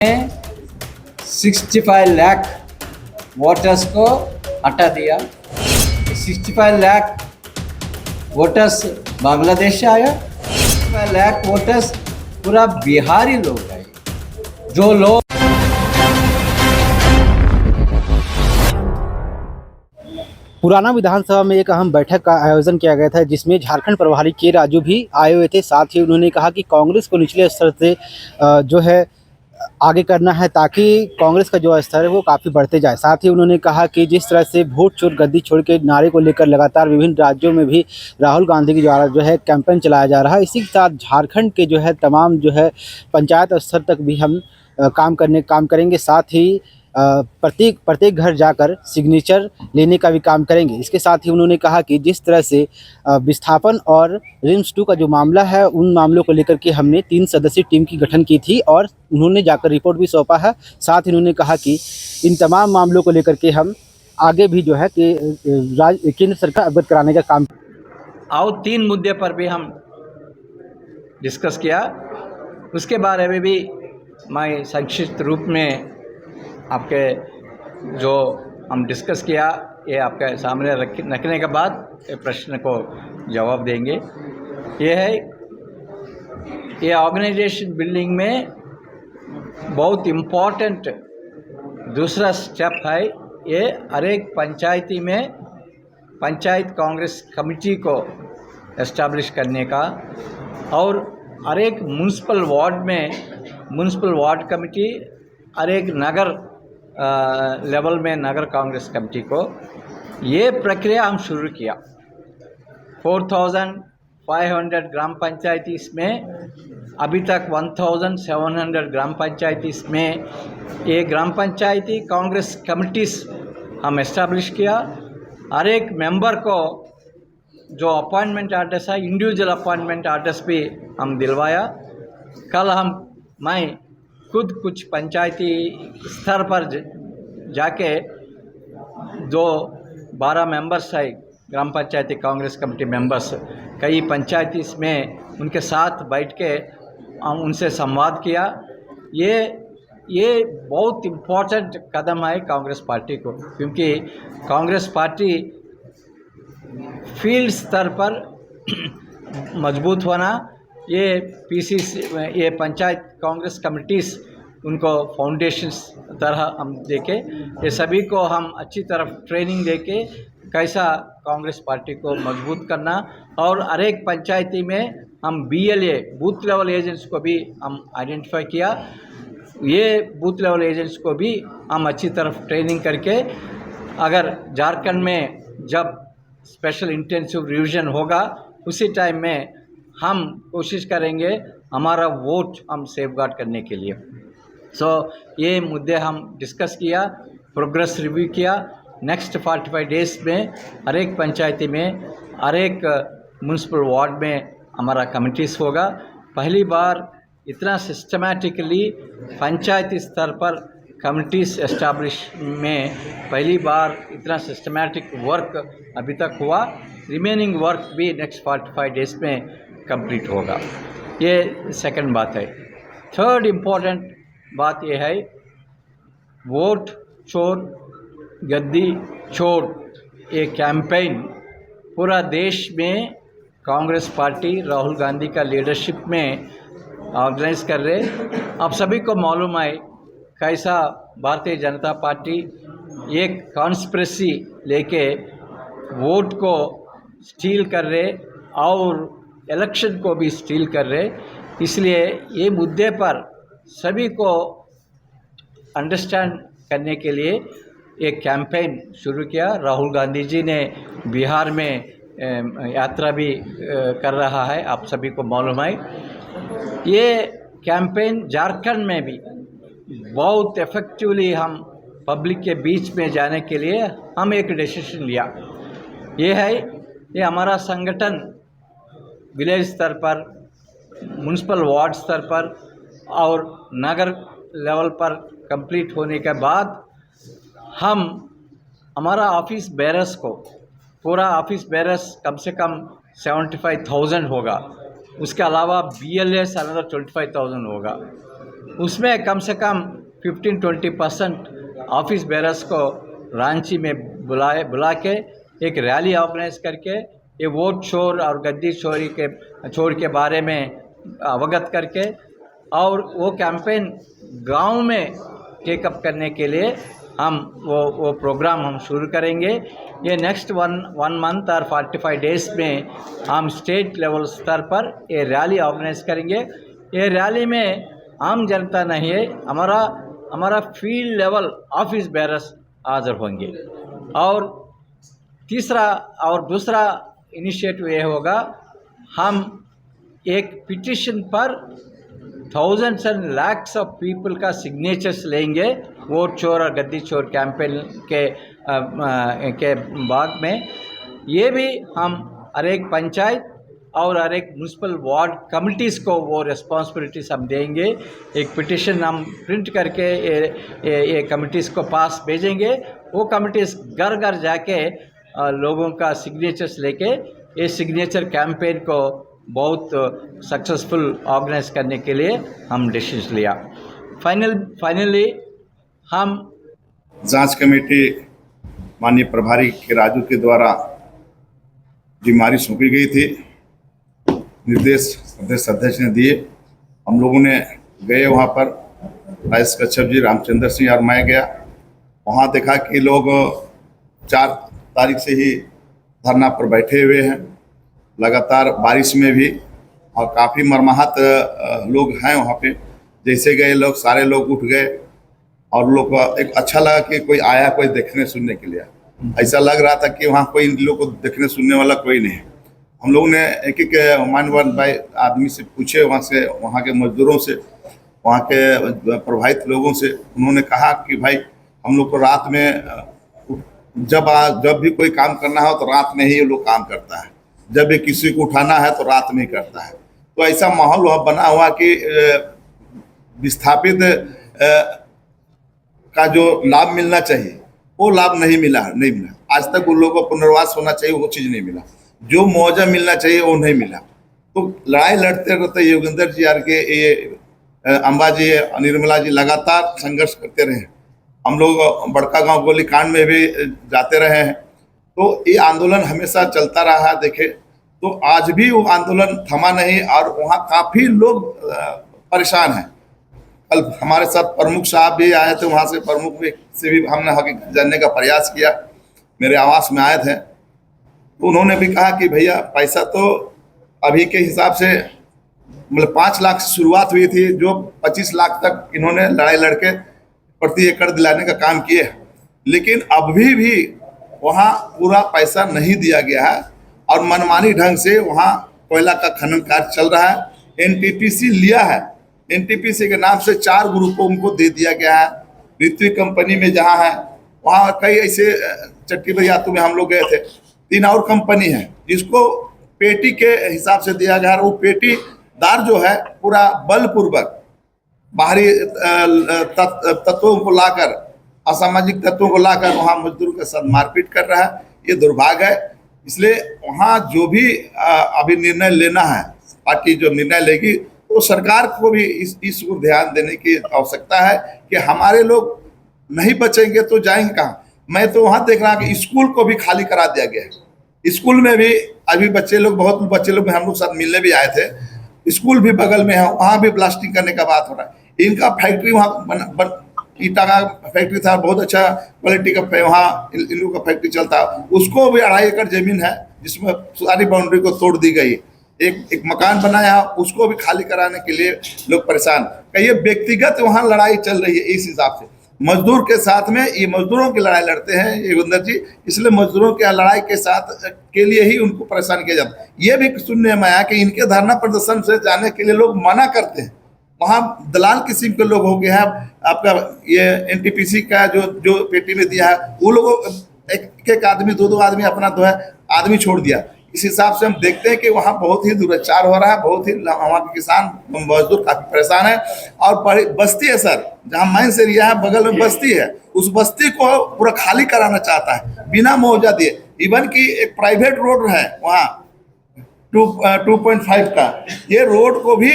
65 lakh voters को हटा दिया। 65 लाख वोटर्स बांग्लादेश से आया, 65 लाख वोटर्स पूरा बिहारी लोग आए। जो लोग पुराना विधानसभा में एक अहम बैठक का आयोजन किया गया था, जिसमें झारखंड प्रभारी के राजू भी आए हुए थे। साथ ही उन्होंने कहा कि कांग्रेस को निचले स्तर से जो है आगे करना है, ताकि कांग्रेस का जो स्तर है वो काफ़ी बढ़ते जाए। साथ ही उन्होंने कहा कि जिस तरह से वोट चोर गद्दी छोड़ के नारे को लेकर लगातार विभिन्न राज्यों में भी राहुल गांधी के द्वारा जो है कैंपेन चलाया जा रहा है, इसी के साथ झारखंड के जो है तमाम जो है पंचायत स्तर तक भी हम काम करेंगे। साथ ही प्रत्येक घर जाकर सिग्नेचर लेने का भी काम करेंगे। इसके साथ ही उन्होंने कहा कि जिस तरह से विस्थापन और रिम्स 2 का जो मामला है, उन मामलों को लेकर के हमने 3 सदस्यीय टीम की गठन की थी और उन्होंने जाकर रिपोर्ट भी सौंपा है। साथ ही उन्होंने कहा कि इन तमाम मामलों को लेकर के हम आगे भी जो है कि केंद्र सरकार अवगत कराने का काम। और 3 मुद्दे पर भी हम डिस्कस किया। उसके बारे में भी मैं संक्षिप्त रूप में आपके जो हम डिस्कस किया, ये आपके सामने रखने के बाद ये प्रश्न को जवाब देंगे। ये है, ये ऑर्गेनाइजेशन बिल्डिंग में बहुत इम्पोर्टेंट दूसरा स्टेप है। ये हर एक पंचायती में पंचायत कांग्रेस कमेटी को एस्टैब्लिश करने का, और हर एक म्यूनसिपल वार्ड में म्यूनसिपल वार्ड कमेटी, हर एक नगर लेवल में नगर कांग्रेस कमेटी को, ये प्रक्रिया हम शुरू किया। 4500 ग्राम पंचायती में अभी तक 1700 ग्राम पंचायती में ये ग्राम पंचायती कांग्रेस कमिटीज़ हम एस्टैब्लिश किया। हर एक मेंबर को जो अपॉइंटमेंट आर्डर्स है, इंडिविजुअल अपॉइंटमेंट आर्डर्स भी हम दिलवाया। कल मैं खुद कुछ पंचायती स्तर पर जाके जो 12 मेंबर्स है ग्राम पंचायती कांग्रेस कमेटी मेंबर्स, कई पंचायती में उनके साथ बैठ के हम उनसे संवाद किया। ये बहुत इम्पोर्टेंट कदम है कांग्रेस पार्टी को, क्योंकि कांग्रेस पार्टी फील्ड स्तर पर मजबूत होना, ये पीसीसी, ये पंचायत कांग्रेस कमिटीज़, उनको फाउंडेशंस तरह हम देके, ये सभी को हम अच्छी तरह ट्रेनिंग देके कैसा कांग्रेस पार्टी को मजबूत करना, और हर एक पंचायती में हम BLA बूथ लेवल एजेंट्स को भी हम आइडेंटिफाई किया। ये बूथ लेवल एजेंट्स को भी हम अच्छी तरह ट्रेनिंग करके, अगर झारखंड में जब स्पेशल इंटेंसिव रिवीजन होगा, उसी टाइम में हम कोशिश करेंगे हमारा वोट हम सेफगार्ड करने के लिए। ये मुद्दे हम डिस्कस किया, प्रोग्रेस रिव्यू किया। नेक्स्ट 45 डेज़ में हर एक पंचायती में, हर एक म्यूनसिपल वार्ड में हमारा कमिटीज़ होगा। पहली बार इतना सिस्टमैटिकली पंचायती स्तर पर कमिटीज़ एस्टैब्लिश में पहली बार इतना सिस्टमैटिक वर्क अभी तक हुआ। रिमेनिंग वर्क भी नेक्स्ट 45 डेज़ में कंप्लीट होगा। ये सेकंड बात है। थर्ड इम्पोर्टेंट बात यह है, वोट चोर गद्दी छोड़ ये कैंपेन पूरा देश में कांग्रेस पार्टी राहुल गांधी का लीडरशिप में ऑर्गेनाइज कर रहे। आप सभी को मालूम है कैसा भारतीय जनता पार्टी एक कॉन्स्पिरेसी लेके वोट को स्टील कर रहे और इलेक्शन को भी स्टील कर रहे। इसलिए ये मुद्दे पर सभी को अंडरस्टैंड करने के लिए एक कैंपेन शुरू किया। राहुल गांधी जी ने बिहार में यात्रा भी कर रहा है, आप सभी को मालूम है। ये कैंपेन झारखंड में भी बहुत इफ़ेक्टिवली हम पब्लिक के बीच में जाने के लिए हम एक डिसीजन लिया। ये है, ये हमारा संगठन विलेज स्तर पर, म्यूनसिपल वार्ड स्तर पर और नगर लेवल पर कंप्लीट होने के बाद हम हमारा ऑफिस बेरर्स को, पूरा ऑफिस बेरर्स कम से कम 75,000 होगा। उसके अलावा BLS अनदर 25,000 होगा। उसमें कम से कम 15-20% ऑफिस बेरर्स को रांची में बुला के एक रैली ऑर्गेनाइज करके ये वोट चोर और गद्दी चोर के बारे में अवगत करके और वो कैंपेन गांव में टेकअप करने के लिए हम वो प्रोग्राम हम शुरू करेंगे। ये नेक्स्ट वन मंथ और 45 डेज में हम स्टेट लेवल स्तर पर ये रैली ऑर्गेनाइज करेंगे। ये रैली में आम जनता नहीं है, हमारा फील्ड लेवल ऑफिस बेरर्स हाजिर होंगे। और तीसरा और दूसरा इनिशिएटिव ये होगा, हम एक पिटिशन पर thousands and lakhs of people का सिग्नेचर्स लेंगे वोट चोर और गद्दी चोर कैंपेन के बाद में। ये भी हम हर एक पंचायत और हर एक म्यूनसिपल वार्ड कमिटीज़ को वो रिस्पॉन्सिबिलिटीज हम देंगे। एक पिटिशन हम प्रिंट करके ये कमिटीज़ को पास भेजेंगे। वो कमिटीज़ घर घर जाके लोगों का सिग्नेचर्स लेके ये सिग्नेचर कैंपेन को बहुत सक्सेसफुल ऑर्गेनाइज करने के लिए हम डिसीजन लिया। फाइनली हम जांच कमेटी माननीय प्रभारी के राजू के द्वारा जिम्मेदारी सौंपी गई थी, निर्देश अध्यक्ष ने दिए। हम लोगों ने गए वहाँ पर, राजेश कच्छप जी, रामचंद्र सिंह और मैं गया। वहाँ देखा कि लोग 4 तारीख से ही धरना पर बैठे हुए हैं, लगातार बारिश में भी, और काफ़ी मरमाहत लोग हैं वहाँ पे। जैसे गए लोग, सारे लोग उठ गए और लोग को एक अच्छा लगा कि कोई आया, कोई देखने सुनने के लिए। ऐसा लग रहा था कि वहाँ कोई इन लोग को देखने सुनने वाला कोई नहीं है। हम लोगों ने एक मानवन भाई आदमी से पूछे, वहाँ के मजदूरों से, वहाँ के प्रभावित लोगों से। उन्होंने कहा कि भाई हम लोग को रात में जब भी कोई काम करना हो तो रात में ही ये लोग काम करता है, जब भी किसी को उठाना है तो रात में ही करता है। तो ऐसा माहौल वहाँ बना हुआ कि विस्थापित का जो लाभ मिलना चाहिए वो लाभ नहीं मिला। आज तक उन लोगों को पुनर्वास होना चाहिए, वो चीज़ नहीं मिला। जो मुआवजा मिलना चाहिए वो नहीं मिला। तो लड़ाई लड़ते रहते योगेंद्र जी आर के, ये अम्बा जी, निर्मला जी लगातार संघर्ष करते रहे। हम लोग बड़का गांव गोली कांड में भी जाते रहे हैं। तो ये आंदोलन हमेशा चलता रहा। देखे तो आज भी वो आंदोलन थमा नहीं और वहाँ काफ़ी लोग परेशान हैं। कल हमारे साथ प्रमुख साहब भी आए थे, वहाँ से प्रमुख से भी हमने हकीकत जानने का प्रयास किया, मेरे आवास में आए थे। तो उन्होंने भी कहा कि भैया पैसा तो अभी के हिसाब से मतलब 5 लाख से शुरुआत हुई थी, जो 25 लाख तक इन्होंने लड़ाई लड़के प्रति एकड़ दिलाने का काम किए, लेकिन अभी भी वहाँ पूरा पैसा नहीं दिया गया है और मनमानी ढंग से वहाँ कोयला का खनन कार्य चल रहा है। एनटीपीसी लिया है, एनटीपीसी के नाम से 4 ग्रुपों उनको दे दिया गया है। ऋत्विक कंपनी में जहाँ है वहाँ कई ऐसे, चट्टी बरियातू में हम लोग गए थे, 3 और कंपनी है जिसको पेटी के हिसाब से दिया गया है। वो पेटीदार जो है पूरा बलपूर्वक बाहरी तत्वों को लाकर, असामाजिक तत्वों को लाकर वहाँ मजदूरों के साथ मारपीट कर रहा है। ये दुर्भाग्य है। इसलिए वहाँ जो भी अभी निर्णय लेना है, पार्टी जो निर्णय लेगी, तो सरकार को भी इस पर ध्यान देने की आवश्यकता है कि हमारे लोग नहीं बचेंगे तो जाएंगे कहाँ। मैं तो वहाँ देख रहा कि स्कूल को भी खाली करा दिया गया है। स्कूल में भी अभी बहुत बच्चे लोग हम लोग साथ मिलने भी आए थे। स्कूल भी बगल में है, वहाँ भी ब्लास्टिंग करने का बात हो रहा है। इनका फैक्ट्री वहाँ ईटा का फैक्ट्री था, बहुत अच्छा क्वालिटी का वहाँ इन लोगों का फैक्ट्री चलता। उसको भी 2.5 एकड़ जमीन है जिसमें सारी बाउंड्री को तोड़ दी गई। एक मकान बनाया, उसको भी खाली कराने के लिए लोग परेशान। ये व्यक्तिगत वहाँ लड़ाई चल रही है। इस हिसाब से मजदूर के साथ में ये मजदूरों की लड़ाई लड़ते हैं योगेंद्र जी, इसलिए मजदूरों के लड़ाई के साथ के लिए ही उनको परेशान किया जाता है। ये भी सुनने में आया कि इनके धरना प्रदर्शन से जाने के लिए लोग मना करते हैं। वहाँ दलाल किस्म के लोग हो गए हैं। आपका ये एनटीपीसी का जो पेटी में दिया है, वो लोगों एक आदमी 2 आदमी अपना जो है आदमी छोड़ दिया। इस हिसाब से हम देखते हैं कि वहाँ बहुत ही दुराचार हो रहा है। बहुत ही वहाँ के किसान मजदूर काफ़ी परेशान है। और बड़ी बस्ती है सर, जहाँ माइंस एरिया है, बगल में बस्ती है, उस बस्ती को पूरा खाली कराना चाहता है बिना मुआवजा दिए। इवन कि एक प्राइवेट रोड है वहाँ 2.5 का, ये रोड को भी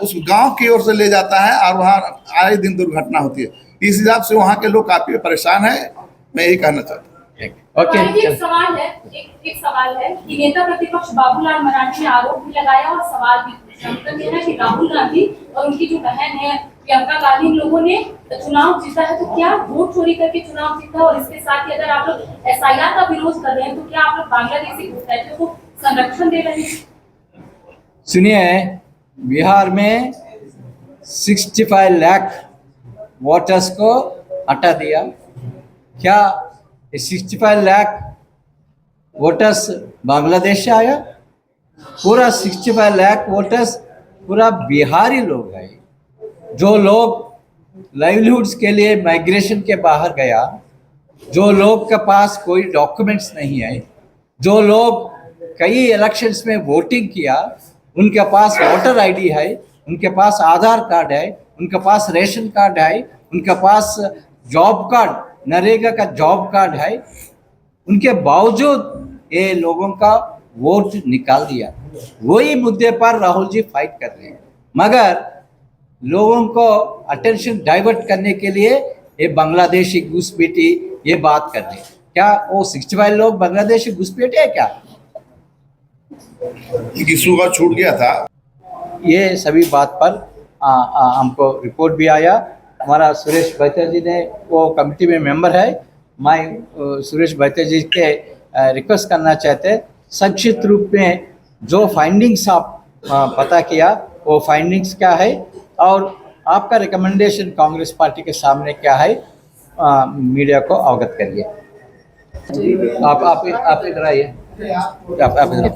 उस गांव की ओर से ले जाता है और वहाँ आए दिन दुर्घटना होती है। इस हिसाब से वहाँ के लोग काफी परेशान है। मैं यही कहना चाहता हूँ। ओके, एक सवाल है कि नेता प्रतिपक्ष बाबूलाल मरांडी ने आरोप भी लगाया और सवाल भी पूछा। मतलब यह है कि राहुल गांधी और उनकी जो बहन है प्रियंका गांधी, इन लोगों ने चुनाव जीता है, तो क्या वोट चोरी करके चुनाव जीता? और इसके साथ ही अगर आप लोग SIR का विरोध कर रहे हैं, तो क्या आप लोग बांग्लादेशी घुसपैठियों को संरक्षण दे रहे हैं? सुनिए, बिहार में 65 लाख वोटर्स को हटा दिया। क्या 65 लाख वोटर्स बांग्लादेश से आया? पूरा 65 लाख वोटर्स पूरा बिहारी लोग हैं। जो लोग लाइवलीहुड्स के लिए माइग्रेशन के बाहर गया, जो लोग के पास कोई डॉक्यूमेंट्स नहीं है, जो लोग कई इलेक्शंस में वोटिंग किया, उनके पास वोटर आईडी है, उनके पास आधार कार्ड है, उनके पास रेशन कार्ड है, उनके पास जॉब कार्ड, नरेगा का जॉब कार्ड है, उनके बावजूद ये लोगों का वोट निकाल दिया। वही मुद्दे पर राहुल जी फाइट कर रहे हैं, मगर लोगों को अटेंशन डाइवर्ट करने के लिए ये बांग्लादेशी घुसपैठी ये बात कर रहे हैं। क्या वो 65 लोग बांग्लादेशी घुसपैठे है क्या? इशू का छूट गया था। ये सभी बात पर हमको रिपोर्ट भी आया। हमारा सुरेश बैतर जी ने, वो कमेटी में मेंबर है। मैं सुरेश बैतर जी के रिक्वेस्ट करना चाहते, संक्षिप्त रूप में जो फाइंडिंग्स आप पता किया, वो फाइंडिंग्स क्या है और आपका रिकमेंडेशन कांग्रेस पार्टी के सामने क्या है, मीडिया को अवगत करिए। आप इधर आइए, आप इधर